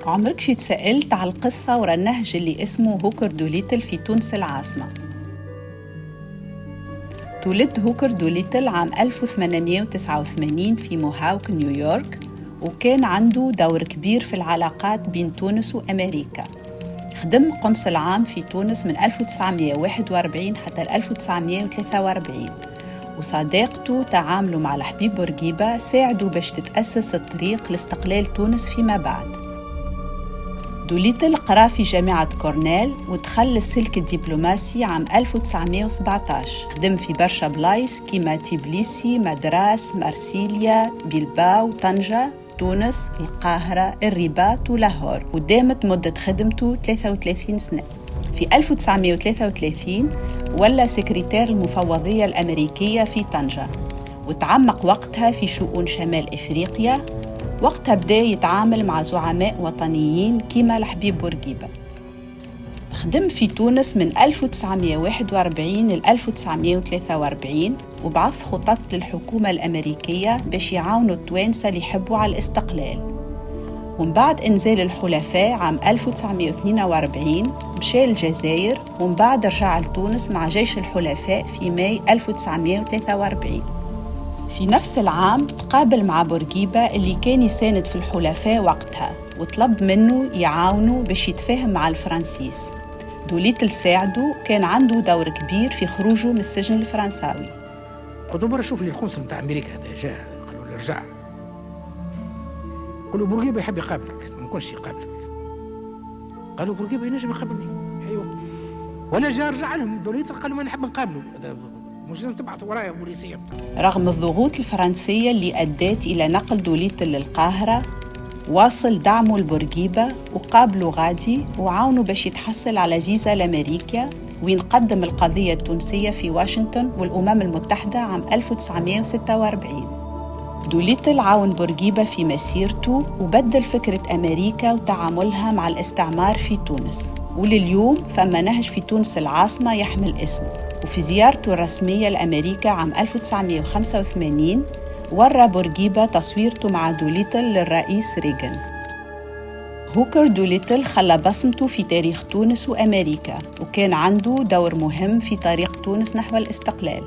عمرك شي تسألت على القصة ورا النهج اللي اسمه هوكر دوليتل في تونس العاصمة؟ تولد هوكر دوليتل عام 1889 في موهاوك نيويورك، وكان عنده دور كبير في العلاقات بين تونس وأمريكا. خدم قنصل عام في تونس من 1941 حتى 1943، وصداقته تعامله مع الحبيب بورقيبة ساعدوا باش تتأسس الطريق لاستقلال تونس فيما بعد. دوليتل قرأ في جامعة كورنيل ودخل السلك الدبلوماسي عام 1917. خدم في برشا بلايص كيما تبليسي، مدراس، مرسيليا، بلباو، طنجة، تونس، القاهرة، الرباط ولاهور، ودامت مدة خدمته 33 سنة. في 1933 ولا سكرتير المفوضية الأمريكية في طنجة، وتعمق وقتها في شؤون شمال إفريقيا. وقتها بدأ يتعامل مع زعماء وطنيين كيما الحبيب بورقيبة. خدم في تونس من 1941 ل 1943، وبعث خطط للحكومة الأمريكية باش يعاونوا التوانسة اللي يحبوا على الاستقلال. ومن بعد إنزال الحلفاء عام 1942 مشى الجزائر، ومن بعد رجع لتونس مع جيش الحلفاء في ماي 1943. في نفس العام تقابل مع بورقيبة اللي كان يساند في الحلفاء وقتها، وطلب منه يعاونه باش يتفاهم مع الفرنسيس. دوليتل ساعده، كان عنده دور كبير في خروجه من السجن الفرنساوي. قلت مرة شوف لي القنصل نتاع أمريكا هذا جاء قالوا له رجع، قالوا بورقيبة يحب يقابلك، ما نكونش يقابلك. قالوا بورقيبة ينجم يقابلني، أيوة. ولا جاء رجع لهم دوليتل قالوا ما نحب نقابله، مش لازم تبعث ورايا بوليسية. رغم الضغوط الفرنسية اللي أدت إلى نقل دوليتل للقاهرة، واصل دعمه لبورقيبة وقابله غادي وعاونوا باش يتحصل على فيزا لأمريكا، وين قدم القضية التونسية في واشنطن والأمم المتحدة عام 1946. دوليتل عاون بورقيبة في مسيرته وبدل فكرة أمريكا وتعاملها مع الاستعمار في تونس، ولليوم فما نهج في تونس العاصمة يحمل اسمه. وفي زيارته الرسمية لأمريكا عام 1985 ورى بورقيبة تصويرته مع دوليتل للرئيس ريغان. هوكر دوليتل خلى بصمته في تاريخ تونس وأمريكا، وكان عنده دور مهم في طريق تونس نحو الاستقلال.